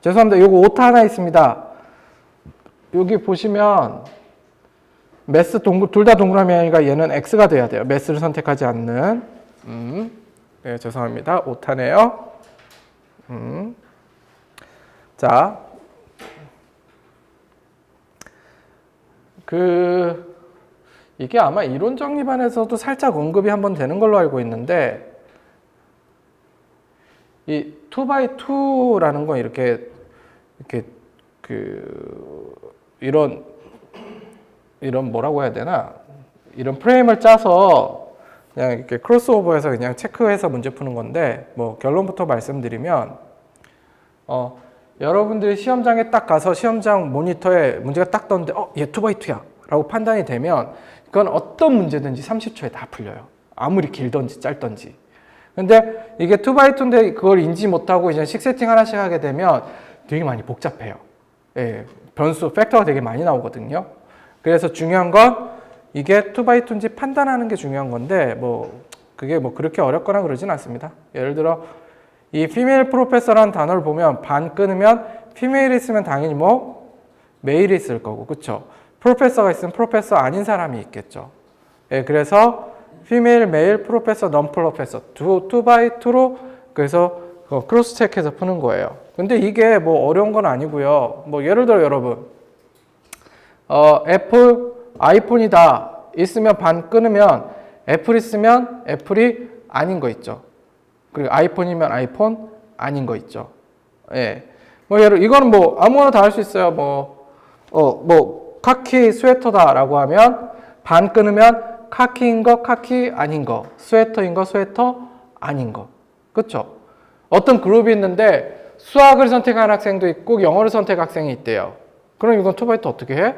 죄송합니다. 요거 오타 하나 있습니다. 여기 보시면 매스 둘 다 동그라미 아니라 얘는 X가 돼야 돼요. 매스를 선택하지 않는. 네, 죄송합니다. 오타네요. 자, 이게 아마 이론 정리반에서도 살짝 언급이 한번 되는 걸로 알고 있는데, 이 2x2라는 건 이렇게 이런 뭐라고 해야 되나? 이런 프레임을 짜서 그냥 이렇게 크로스오버해서 그냥 체크해서 문제 푸는 건데, 뭐 결론부터 말씀드리면, 여러분들이 시험장에 딱 가서 시험장 모니터에 문제가 딱 떴는데, 얘 2x2야 라고 판단이 되면, 그건 어떤 문제든지 30초에 다 풀려요. 아무리 길던지 짧던지. 근데 이게 2x2인데 그걸 인지 못하고 이제 식 세팅 하나씩 하게 되면 되게 많이 복잡해요. 예, 변수, 팩터가 되게 많이 나오거든요. 그래서 중요한 건 이게 2x2인지 판단하는 게 중요한 건데, 그게 그렇게 어렵거나 그러진 않습니다. 예를 들어, 이 female professor라는 단어를 보면 반 끊으면 female이 있으면 당연히 male이 있을 거고, 그쵸? professor가 있으면 professor 아닌 사람이 있겠죠. 예, 그래서 female, male, professor, non-professor 2x2로 그래서 크로스 체크해서 푸는 거예요. 근데 이게 어려운 건 아니고요. 예를 들어 여러분, 애플, 아이폰이다 있으면 반 끊으면 애플 있으면 애플이 아닌 거 있죠. 그리고 아이폰이면 아이폰 아닌 거 있죠. 예. 이거는 아무거나 다 할 수 있어요. 카키 스웨터다라고 하면 반 끊으면 카키인 거, 카키 아닌 거, 스웨터인 거, 스웨터 아닌 거. 그쵸? 어떤 그룹이 있는데 수학을 선택한 학생도 있고 영어를 선택한 학생이 있대요. 그럼 이건 2x2 어떻게 해?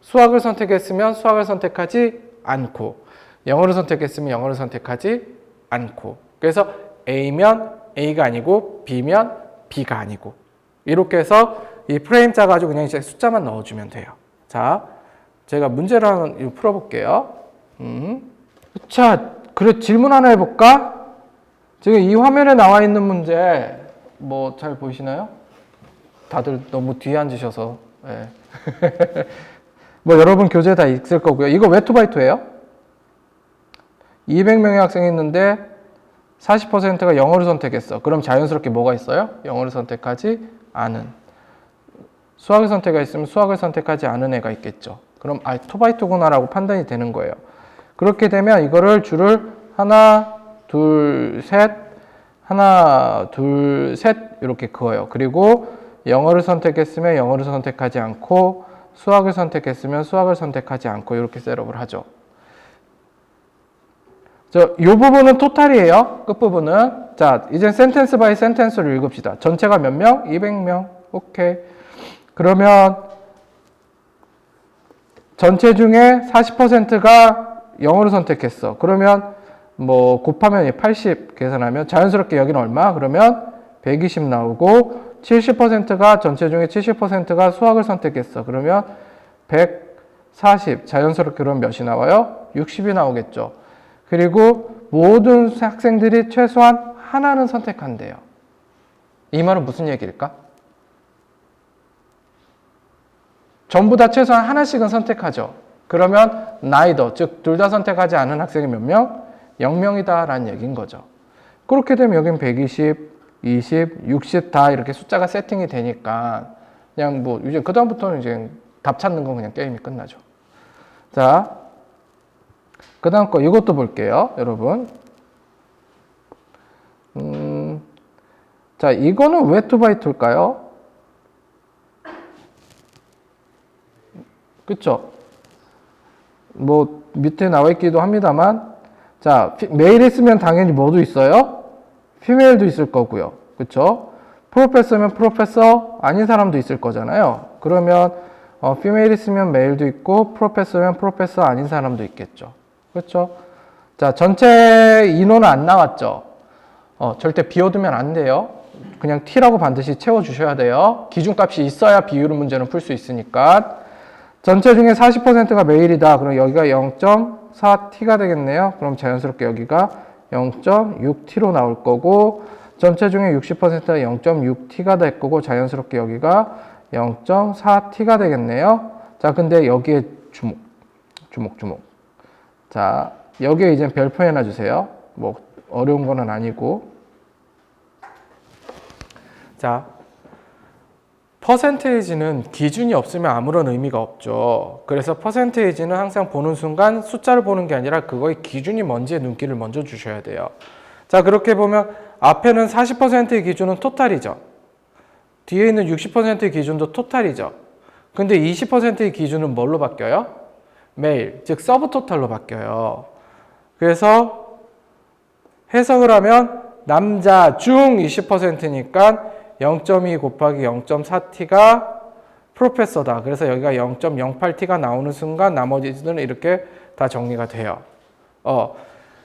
수학을 선택했으면 수학을 선택하지 않고, 영어를 선택했으면 영어를 선택하지 않고. 그래서 A면 A가 아니고 B면 B가 아니고. 이렇게 해서 이 프레임 짜가지고 그냥 이제 숫자만 넣어주면 돼요. 자, 제가 문제를 하나 풀어볼게요. 자, 그래, 질문 하나 해볼까? 지금 이 화면에 나와 있는 문제, 잘 보이시나요? 다들 너무 뒤에 앉으셔서. 네. 여러분 교재 다 있을 거고요. 이거 왜 2x2예요? 200명의 학생이 있는데 40%가 영어를 선택했어. 그럼 자연스럽게 뭐가 있어요? 영어를 선택하지 않은. 수학을 선택했으면 수학을 선택하지 않은 애가 있겠죠. 그럼 2x2구나 라고 판단이 되는 거예요. 그렇게 되면 이거를 줄을 하나, 둘, 셋 이렇게 그어요. 그리고 영어를 선택했으면 영어를 선택하지 않고 수학을 선택했으면 수학을 선택하지 않고 이렇게 셋업을 하죠. 이 부분은 토탈이에요. 끝부분은. 자, 이제 센텐스 바이 센텐스를 읽읍시다. 전체가 몇 명? 200명. 오케이. 그러면 전체 중에 40%가 영어를 선택했어. 그러면 곱하면 80 계산하면 자연스럽게 여기는 얼마? 그러면 120 나오고 70%가 전체 중에 70%가 수학을 선택했어. 그러면 140 자연스럽게 그럼 몇이 나와요? 60이 나오겠죠. 그리고 모든 학생들이 최소한 하나는 선택한대요. 이 말은 무슨 얘기일까? 전부 다 최소한 하나씩은 선택하죠. 그러면 neither, 즉 둘 다 선택하지 않은 학생이 몇 명? 0명이다 라는 얘기인 거죠. 그렇게 되면 여긴 120, 20, 60 다 이렇게 숫자가 세팅이 되니까 그냥 이제 그 다음부터는 이제 답 찾는 건 그냥 게임이 끝나죠. 자, 그 다음 거 이것도 볼게요, 여러분. 자, 이거는 왜 2x2일까요? 그쵸? 밑에 나와 있기도 합니다만, 자, 메일에 쓰면 당연히 뭐도 있어요? 피메일도 있을 거고요. 그쵸? 프로페서면 프로페서 아닌 사람도 있을 거잖아요. 그러면, 피메일이 쓰면 메일도 있고, 프로페서면 프로페서 아닌 사람도 있겠죠. 그렇죠? 자, 전체 인원은 안 나왔죠? 절대 비워두면 안 돼요. 그냥 T라고 반드시 채워주셔야 돼요. 기준값이 있어야 비율 문제는 풀 수 있으니까. 전체 중에 40%가 메일이다. 그럼 여기가 0.4T가 되겠네요. 그럼 자연스럽게 여기가 0.6T로 나올 거고, 전체 중에 60%가 0.6t가 될 거고 자연스럽게 여기가 0.4t가 되겠네요. 자, 근데 여기에 주목. 자, 여기에 이제 별표 해놔주세요. 뭐 어려운 거는 아니고. 자, 퍼센테이지는 기준이 없으면 아무런 의미가 없죠. 그래서 퍼센테이지는 항상 보는 순간 숫자를 보는 게 아니라 그거의 기준이 뭔지에 눈길을 먼저 주셔야 돼요. 자, 그렇게 보면 앞에는 40%의 기준은 토탈이죠. 뒤에 있는 60%의 기준도 토탈이죠. 근데 20%의 기준은 뭘로 바뀌어요? 매일, 즉 서브 토탈로 바뀌어요. 그래서 해석을 하면 남자 중 20%니까 0.2 곱하기 0.4t가 프로페서다. 그래서 여기가 0.08t가 나오는 순간 나머지는 이렇게 다 정리가 돼요.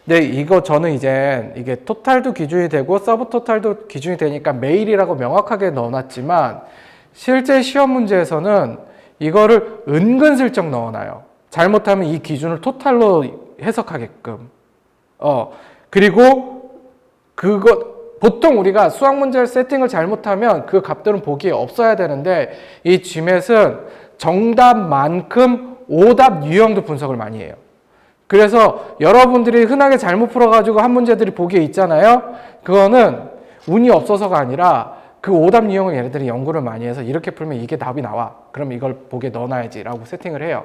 네, 이거 저는 이제 이게 토탈도 기준이 되고 서브 토탈도 기준이 되니까 메일이라고 명확하게 넣어놨지만 실제 시험 문제에서는 이거를 은근슬쩍 넣어놔요. 잘못하면 이 기준을 토탈로 해석하게끔. 그리고 보통 우리가 수학 문제를 세팅을 잘못하면 그 값들은 보기에 없어야 되는데 이 GMAT은 정답만큼 오답 유형도 분석을 많이 해요. 그래서 여러분들이 흔하게 잘못 풀어가지고 한 문제들이 보기에 있잖아요. 그거는 운이 없어서가 아니라 그 오답 유형을 얘네들이 연구를 많이 해서 이렇게 풀면 이게 답이 나와. 그럼 이걸 보기에 넣어놔야지 라고 세팅을 해요.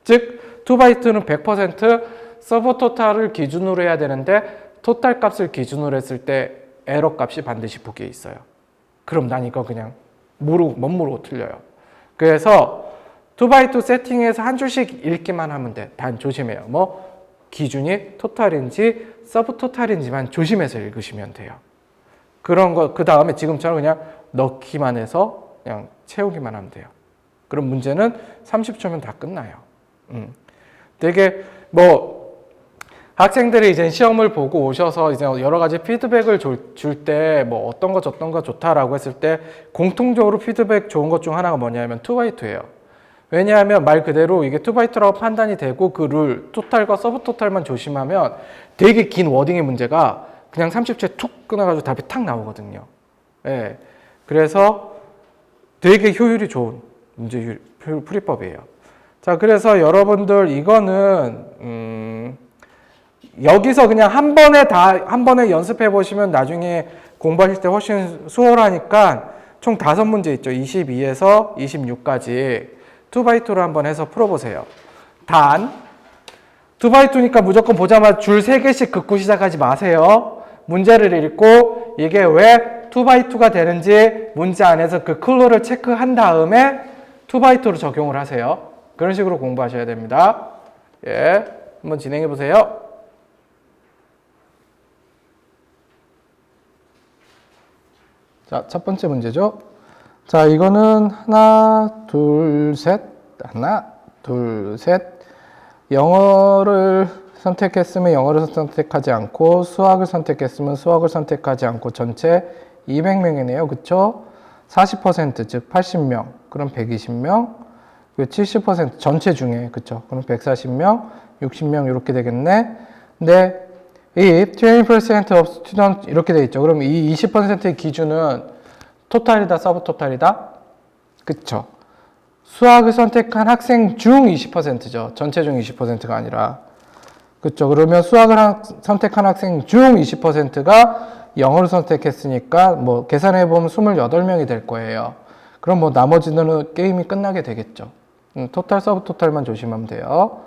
즉 2x2는 100% 서브 토탈을 기준으로 해야 되는데 토탈 값을 기준으로 했을 때 에러 값이 반드시 보기에 있어요. 그럼 난 이거 그냥 멋모르고 틀려요. 그래서 2x2 세팅해서 한 줄씩 읽기만 하면 돼. 단 조심해요. 뭐 기준이 토탈인지 서브 토탈인지만 조심해서 읽으시면 돼요. 그런 거 그 다음에 지금처럼 그냥 넣기만 해서 그냥 채우기만 하면 돼요. 그럼 문제는 30초면 다 끝나요. 되게 학생들이 이제 시험을 보고 오셔서 이제 여러 가지 피드백을 줄 때 뭐 어떤 거 저떤 거 좋다라고 했을 때 공통적으로 피드백 좋은 것 중 하나가 뭐냐면 2x2예요. 왜냐하면 말 그대로 이게 2x2라고 판단이 되고 그 룰, 토탈과 서브 토탈만 조심하면 되게 긴 워딩의 문제가 그냥 30초에 툭 끊어가지고 답이 탁 나오거든요. 예. 그래서 되게 효율이 좋은 문제 풀이법이에요. 자, 그래서 여러분들 이거는 여기서 그냥 한 번에 연습해 보시면 나중에 공부하실 때 훨씬 수월하니까 총 5문제 있죠. 22에서 26까지 2x2로 한번 해서 풀어보세요. 단 2x2니까 무조건 보자마자 줄 3개씩 긋고 시작하지 마세요. 문제를 읽고 이게 왜 2x2가 되는지 문제 안에서 그 클루를 체크한 다음에 2x2로 적용을 하세요. 그런 식으로 공부하셔야 됩니다. 예, 한번 진행해 보세요. 자, 첫 번째 문제죠. 자, 이거는 하나, 둘, 셋. 영어를 선택했으면 영어를 선택하지 않고 수학을 선택했으면 수학을 선택하지 않고 전체 200명이네요. 그쵸? 40% 즉 80명. 그럼 120명. 70% 전체 중에 그쵸? 그럼 140명, 60명 이렇게 되겠네. 근데 if 20% of student 이렇게 돼 있죠. 그럼 이 20%의 기준은 토탈이다, 서브 토탈이다? 그쵸? 수학을 선택한 학생 중 20%죠. 전체 중 20%가 아니라. 그쵸? 그러면 수학을 선택한 학생 중 20%가 영어를 선택했으니까 뭐 계산해 보면 28명이 될 거예요. 그럼 뭐 나머지는 게임이 끝나게 되겠죠. 토탈, 서브 토탈만 조심하면 돼요.